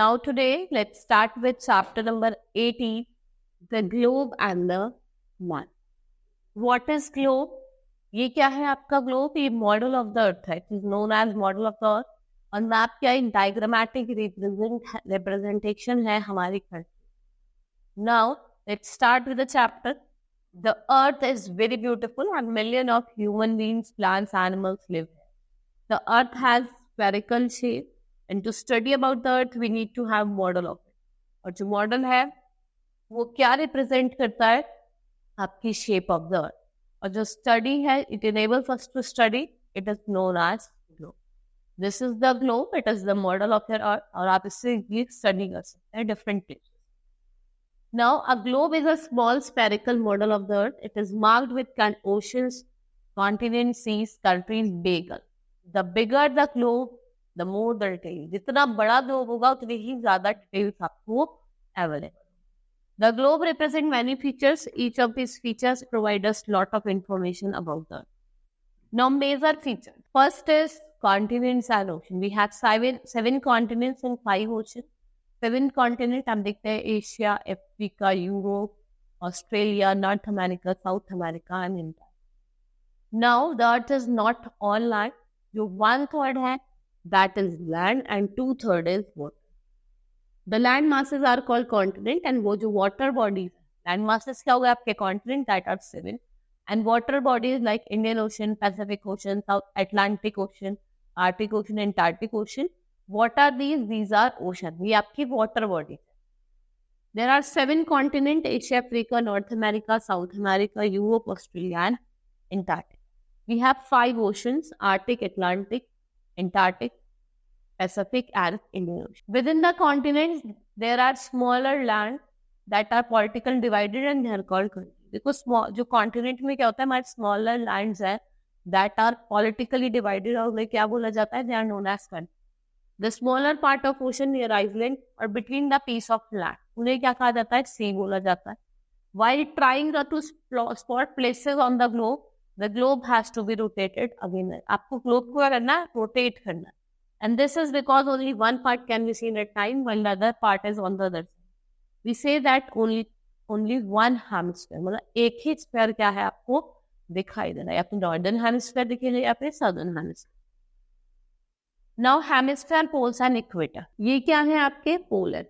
Now today, let's start with chapter number 18, the globe and the man. What is globe? ये क्या है आपका globe? ये model of the earth है. It is known as model of the earth. और map क्या है? Diagrammatic representation है हमारी country. Now, let's start with the chapter. The earth is very beautiful and millions of human beings, plants, animals live here. The earth has spherical shape. And to study about the earth, we need to have model of it. और जो model है, वो क्या represent करता है? आपकी shape of the earth. और जो study है, it enables us to study. It is known as globe. This is the globe. It is the model of your earth. और आप इससे ये study कर सकते हैं different places. Now, a globe is a small spherical model of the earth. It is marked with oceans, continents, seas, countries, bigger. The bigger the globe, the more the detail. जितना बड़ा globe होगा उतनी ही ज़्यादा details आपको available. The globe represents many features. Each of these features provide us lot of information about the earth. Now, major features. First is continents and ocean. We have seven continents and 5 oceans. 7 continents हम देखते हैं Asia, Africa, Europe, Australia, North America, South America and India. Now the earth is not all land. जो 1/3 है that is land and 2/3 is water. The land masses are called continent and वो जो water bodies land masses क्या होगा आपके continent that are 7 and water bodies like Indian Ocean, Pacific Ocean, South Atlantic Ocean, Arctic Ocean, Antarctic Ocean. What are these? These are ocean. ये आपकी water body. There are 7 continents: Asia, Africa, North America, South America, Europe, Australia, and Antarctica. We have 5 oceans: Arctic, Atlantic, Antarctic, Pacific, and Indian Ocean. Within the continents, there are smaller land that are politically divided and they are called countries. देखो small जो continent में क्या होता है हमारे smaller lands हैं that are politically divided और उन्हें क्या बोला जाता है? They are known as countries. The smaller part of ocean near island or between the piece of land, उन्हें क्या कहा जाता है? sea बोला जाता है. While trying to spot places on the globe has to be rotated again. आपको globe को क्या करना है? rotate करना. And this is because only one part can be seen at time while the other part is on the other side. We say that only one hemisphere, मतलब एक ही sphere क्या है आपको दिखाई दे रहा है. या फिर नॉर्दर्न हेमिस्फीयर दिखेगा या फिर southern hemisphere. Now hemisphere, poles and equator. ये क्या है आपके पोलर.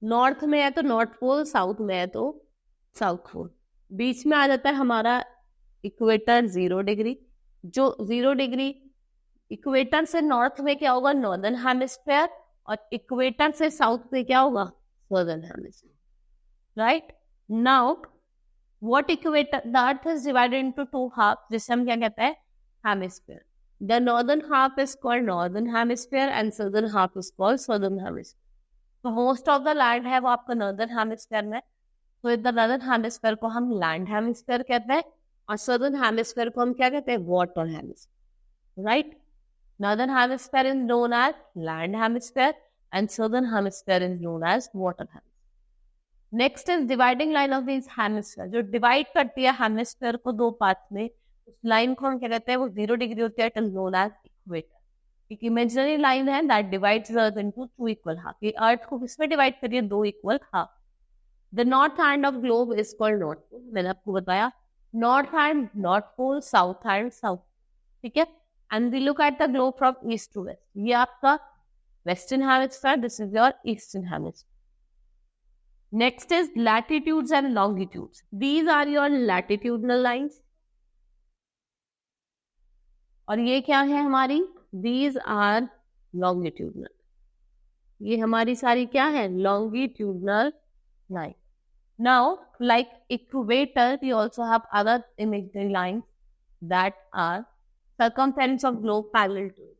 नॉर्थ में है तो नॉर्थ पोल, साउथ में है तो साउथ पोल. बीच में आ जाता है हमारा इक्वेटर 0 डिग्री. जो 0 डिग्री इक्वेटर से नॉर्थ में क्या होगा? Northern hemisphere. और इक्वेटर से साउथ में क्या होगा? Southern hemisphere. Right. Now what equator, the earth is divided into 2 half, जिसे हम क्या कहते हैं? Hemisphere. The northern half is called northern hemisphere and southern half is called southern hemisphere. So most of the land है वो आपका northern hemisphere में. So the northern hemisphere को हम land hemisphere कहते हैं और southern hemisphere को हम क्या कहते हैं? Water hemisphere. Right? Northern hemisphere is known as land hemisphere and southern hemisphere is known as water hemisphere. Next is dividing line of these hemisphere. जो divide करती है hemisphere को 2 parts में, उस लाइन को हम क्या कहते हैं? वो 0 डिग्री होती है. It is known as equator. एक इमेजिनरी लाइन है that divides the earth into 2 equal half. ये अर्थ को किसमें डिवाइड करिए? 2 equal half. The north end of globe is called north pole. मैंने आपको बताया north end north pole, south end south. ठीक है. And we look at the globe from east to west. ये आपका western hemisphere, this is your eastern hemisphere. Next is latitudes and longitudes. These are your latitudinal lines. और ये क्या है हमारी? These are longitudinal. ये हमारी सारी क्या है? Longitudinal line. Now, like equator, we also have other imaginary lines that are circumference of globe parallel to it.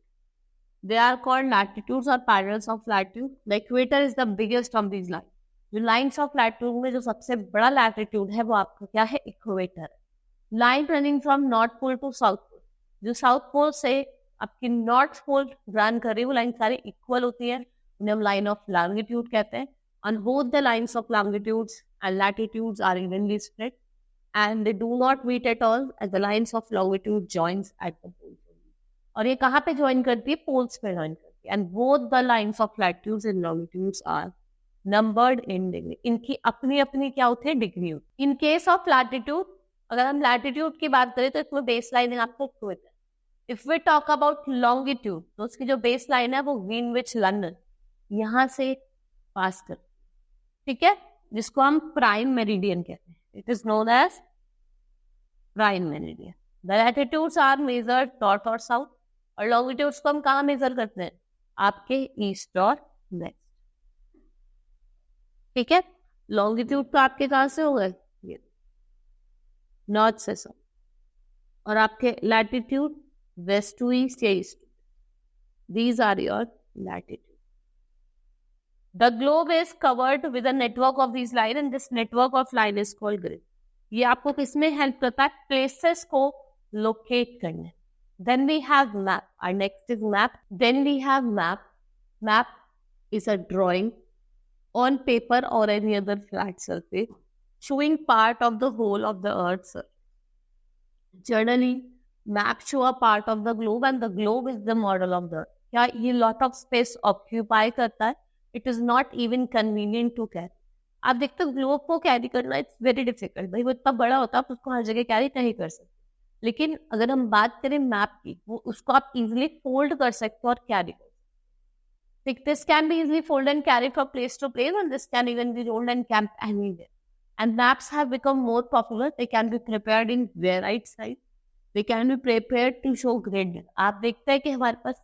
They are called latitudes or parallels of latitude. The equator is the biggest of these lines. जो lines of latitude में जो सबसे बड़ा latitude है वो आपका क्या है? Equator. Line running from north pole to south pole. जो साउथ पोल से आपकी नॉर्थ पोल रन कर रही है वो लाइन सारी इक्वल होती है. उन्हें हम लाइन ऑफ लॉन्गिट्यूड कहते हैं. And both the lines of longitudes and latitudes are evenly spread and they do not meet at all as the lines of longitude joins at the pole. और ये कहाँ पे ज्वाइन करती है? Poles पे join करती है. करती है, and both the lines of latitudes and longitudes are numbered in degree. इनकी अपनी अपनी क्या होती है, डिग्री होती है. इन केस ऑफ लैटिट्यूड, अगर हम लैटिट्यूड की बात करें तो इसमें बेस लाइन आपको खुद है. If we talk about longitude, तो उसकी जो बेस लाइन है वो ग्रीनविच लंदन यहाँ से पास कर, ठीक है, जिसको हम प्राइम मेरिडियन कहते हैं. It is known as prime meridian. The latitudes are measured north और साउथ, और लॉन्गिट्यूड्स को हम कहाँ मेजर करते हैं, आपके ईस्ट और वेस्ट. ठीक है, लॉन्गिट्यूड तो आपके कहाँ से हो गए, ये नॉर्थ से साउथ, और आपके लैटिट्यूड वेस्ट टू ईस्ट या east. These are your latitude. The globe is covered with a network of these lines, and this network of line is called grid. ये आपको किसमें हेल्प करता है, प्लेसेस को लोकेट करने. Then we have map. Our next is map. Then we have map. Map is a drawing on paper or any other flat surface showing part of the whole of the earth's surface. Generally, maps show a part of the globe, and the globe is the model of the earth. क्या ये lot of space occupy करता है? It is not even convenient to carry. आप देखते हो globe को carry करना it's very difficult. भाई वो इतना बड़ा होता है, आप उसको हर जगह कैरी नहीं कर सकते. लेकिन अगर हम बात करें मैप की, वो उसको आप इजीली फोल्ड कर सकते हो और कैरी कर सकते हो. This can be easily fold and carry from place to place, and this can even be rolled and camp anywhere. And maps have become more popular. They can be prepared in variety size. They can be prepared to show grid. आप देखते हैं कि हमारे पास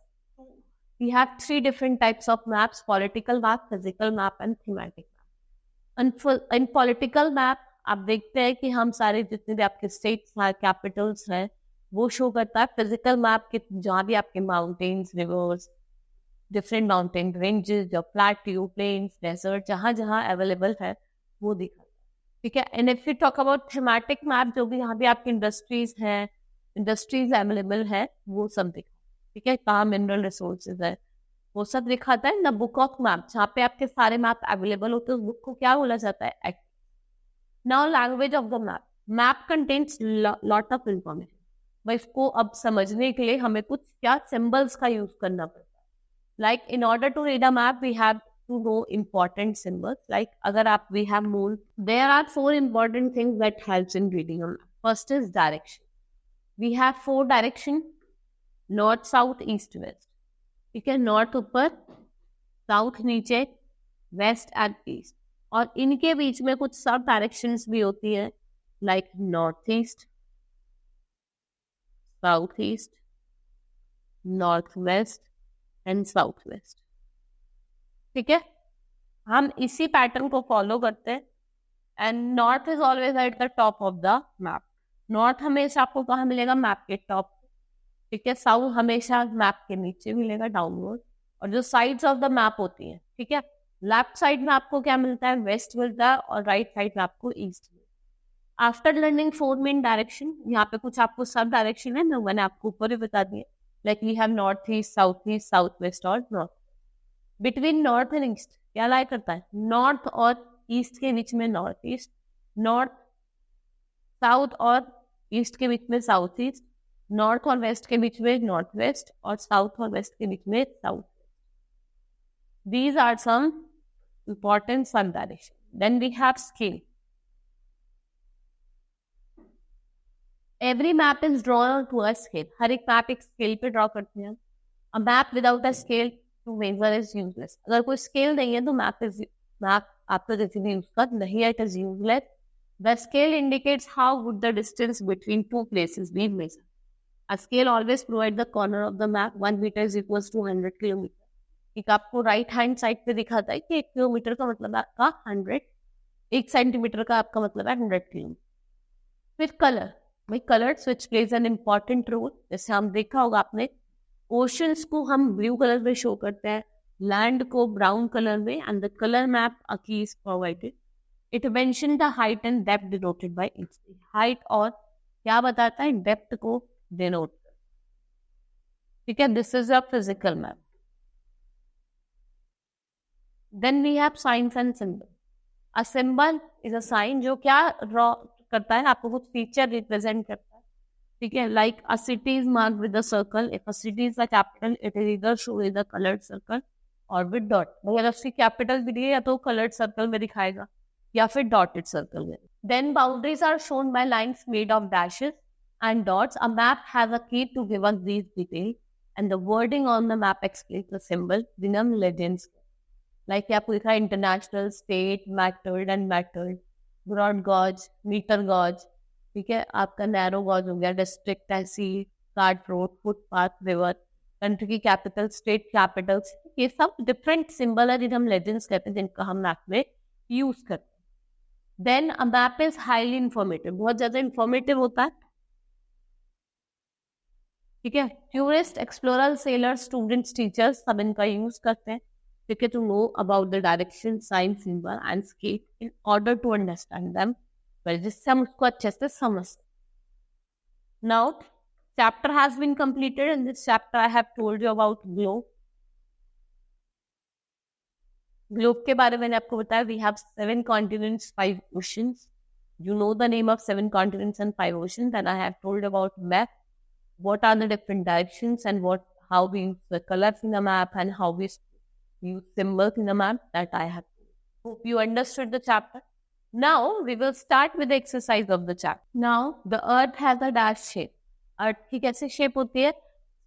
we have 3 different types of maps: political map, physical map and thematic map. In political map आप देखते हैं कि हम सारे जितने भी आपके states हैं, capitals हैं, वो शो करता है. physical map के जहाँ भी आपके mountains, rivers, different mountain ranges, जो plateau, plains, desert, जहाँ जहाँ available है वो दिखाता है. ठीक है. And if we talk about thematic map, जो भी यहाँ भी आपकी industries हैं, industries available है, वो सब दिखाता है. ठीक है, कहाँ मिनरल रिसोर्सेज है वो सब दिखाता है. ना बुक ऑफ मैप, जहाँ पे आपके सारे मैप अवेलेबल होते हैं, उस बुक को क्या बोला जाता है, act. Now language of the map. Map contains lot of information. भाई इसको अब समझने के लिए हमें कुछ क्या सिंबल्स का यूज करना पड़ता है. Like in order to read a map we have to know important symbols. Like अगर आप we have moon, there are 4 important things that helps in reading a map. First is direction. We have 4 direction: north, south, east, west. ठीक है, north ऊपर, south नीचे, waste and east. और इनके बीच में कुछ सब डायरेक्शंस भी होती है, like north east, south east, north west and south west. ठीक है, हम इसी पैटर्न को फॉलो करते हैं. And north is always at the top of the map. North हमेशा आपको कहाँ मिलेगा, मैप के टॉप. ठीक है, साउथ हमेशा मैप के नीचे मिलेगा, डाउनवर्ड. और जो साइड्स ऑफ द मैप होती हैं, ठीक है, लेफ्ट साइड में आपको क्या मिलता है, वेस्ट मिलता है, और राइट साइड में आपको ईस्ट मिलता है. आफ्टर लर्निंग 4 मेन डायरेक्शन, यहाँ पे कुछ आपको सब डायरेक्शन है ना, मैंने आपको ऊपर ही बता दिए. Like we have north east, south west और north. Between north and east क्या लाई करता है, नॉर्थ और ईस्ट के बीच में नॉर्थ ईस्ट, नॉर्थ साउथ और ईस्ट के बीच में साउथ ईस्ट, नॉर्थ और वेस्ट के बीच में नॉर्थ वेस्ट, और साउथ और वेस्ट के बीच में south. These are some important sun direction. Then we have scale. Every map is drawn to a scale. हर एक मैप एक स्केल पे ड्रॉ करते हैं. A map without a scale to measure is useless. अगर कोई scale नहीं है तो मैप आपको किसी भी यूज कर नहीं है, it is useless. The scale indicates how good the distance between 2 places we measure. A scale always provides the corner of the map. 1 meter is equals to 100 kilometer. एक आपको राइट हैंड साइड पे दिखाता है कि 1 kilometre का मतलब है आपका 100, 1 सेंटीमीटर का आपका मतलब है 100 किलोमीटर. फिर कलर. भाई colours which plays an important role. जैसे हम देखा होगा आपने, ओशंस को हम ब्लू कलर में शो करते हैं, लैंड को ब्राउन कलर में, and the colour map a key is provided. It mentions the height and depth denoted by its height, और क्या बताता है, डेप्थ को डिनोट. ठीक है, this is a physical map. Then we have science and symbol. A symbol is a sign जो क्या draw करता है, आपको कुछ फीचर रिप्रेजेंट करता है. ठीक है, like a city is marked with a circle. If a city is a capital, it is either shown with a colored circle or with dot. अगर उसकी capital भी दी है या तो colored circle में दिखाएगा या फिर dotted circle में. Then boundaries are shown by lines made of dashes and dots. A map has a key to give us these details, and the wording on the map explains the symbol. Dinam legends. Like आपको लिखा है international, state, mattered and mattered, broad gauge, meter gauge. ठीक है, आपका narrow gauge हो गया, district, तहसील, cart road, footpath, river, country की कैपिटल, स्टेट कैपिटल्स, ये सब डिफरेंट सिंबल है जिन्हें हम लेजेंड्स कहते हैं, जिनका हम मैप में यूज करते हैं. Then a map is highly informative, बहुत ज्यादा इंफॉर्मेटिव होता है. ठीक है, tourist, explorer, sailor, students, teachers सब इनका यूज करते हैं. ठीक है, to know about the direction, sign, symbol and scale in order to understand them, जिससे हम उसको अच्छे से समझ. Now, chapter has been completed. In this chapter, I have told you about globe. Globe के बारे में मैंने आपको बताया. We have 7 continents, 5 oceans. You know the name of 7 continents and 5 oceans. And I have told about map. What are the different directions and how we use the colors in the map and how we use symbols in the map that I have told. Hope you understood the chapter. Now, we will start with the exercise of the chapter. Now, the earth has a dash shape. Earth की कैसे shape होती है?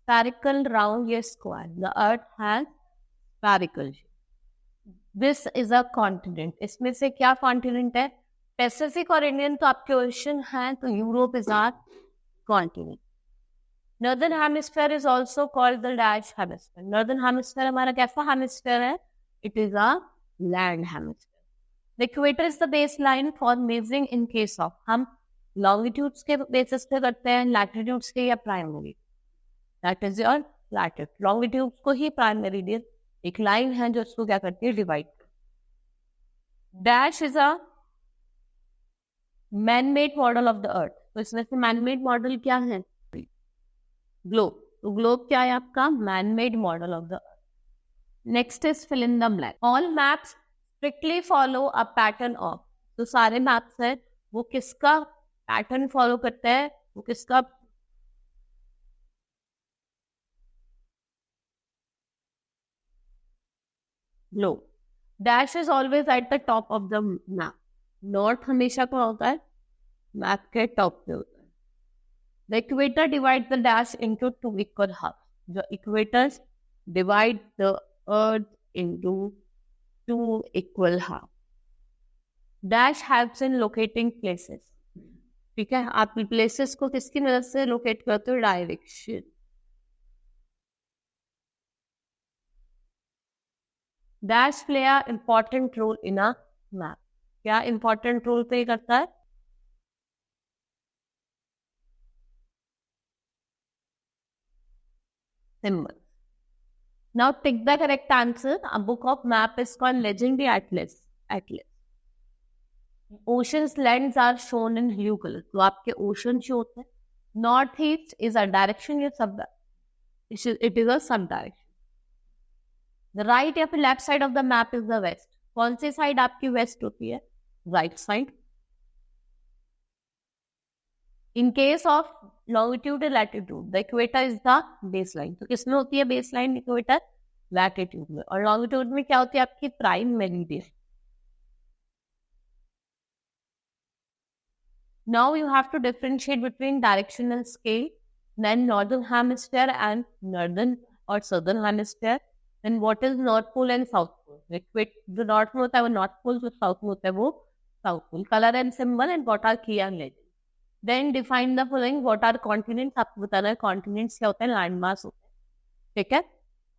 Spherical, round या square. The earth has spherical shape. This is a continent. इसमें से क्या continent है? Pacific और Indian तो आपके ocean हैं, तो Europe is our continent. Northern hemisphere is also called the dash hemisphere. Northern hemisphere हमारा कैसा hemisphere है? It is a land hemisphere. The equator is the baseline for measuring in case of. हम longitudes के basis पे करते हैं, latitudes के या prime meridian. That is your latitude. Longitudes को ही prime meridian एक line है जो उसको क्या करती है, divide. Dash is a man-made model of the earth. तो इसमें से man-made model क्या है? Globe. तो globe क्या है आपका? Man-made model of the earth. Next is fill in the blank. All maps strictly follow a pattern of. तो सारे मैप्स हैं वो किसका पैटर्न फॉलो करते हैं, वो किसका globe. Dash is always at the top of the map. North हमेशा क्या होता है? मैप के टॉप पे होता है. The equator divide the dash into 2 equal half. The equators divide the earth into 2 equal half. Dash helps in locating places. ठीक है, आप places को किसकी मदद से locate करते हो? Direction. Dash play a important role in a map. क्या important role play करता है? Symbol. Now pick the correct answer. A book of map is called Legendary Atlas. Oceans lands are shown in blue color. तो आपके ocean जो होते हैं, north east is a direction या sub. It is a sub direction. The right या फिर left side of the map is the west. कौन सी side आपकी west होती है? Right side. In case of longitude and latitude, the equator is the baseline. तो किसमें होती है baseline equator? Latitude में. और longitude में क्या होती है आपकी? Prime meridian. Now you have to differentiate between direction and scale. Then northern hemisphere and northern or southern hemisphere. Then what is North Pole and South Pole? जो north में होता है वो North Pole, जो south में होता है वो South Pole. Color and symbol and what are key and legend. Then define the following. What are continents? आपको बताना है continents क्या होते हैं, landmass होते हैं. ठीक है,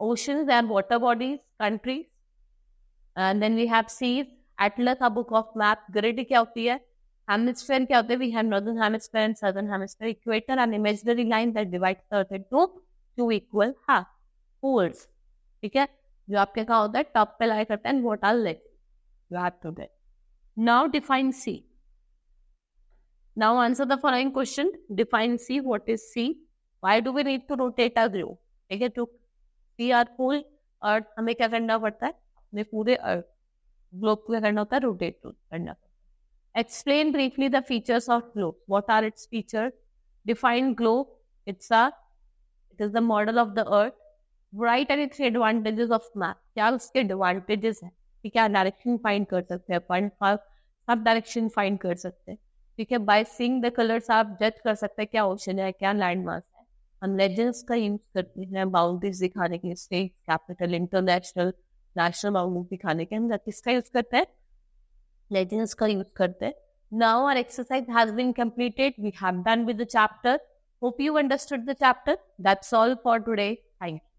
oceans and water bodies, countries, and then we have seas. Atlas, a book of map. Grid क्या होती है? Hemisphere क्या होते हैं? We have northern hemisphere and southern hemisphere. Equator, an imaginary line that divides the earth into 2 equal half poles. ठीक है, जो आपके कहाँ होता है, टॉप पे लाई करता है. And what are legends? You have to get. Now define sea. Now answer the following question. Define sea. What is sea? Why do we need to rotate our globe? ठीक है, to see our whole earth हमें क्या करना पड़ता है? अपने पूरे globe को क्या करना होता है? रोटेट करना पड़ता है. Explain briefly the features of globe. What are its features? Define globe. It is the model of the earth. Write any 3 advantages of map. क्या उसके advantages हैं? कि क्या डायरेक्शन फाइंड कर सकते हैं अपन, सब डायरेक्शन फाइंड कर सकते हैं. ठीक है, बाय सीइंग द कलर्स आप जज कर सकते हैं क्या ओशन है, क्या लैंड मास है. हम लेजेंड्स का यूज करते हैं बाउंड्रीज दिखाने के लिए, state, capital, international, national boundaries दिखाने के. हम किसका यूज करते हैं? Legends का यूज करते हैं. Now our exercise has been completed. We have done with the chapter. Hope you understood the chapter. That's all for today. Thank you.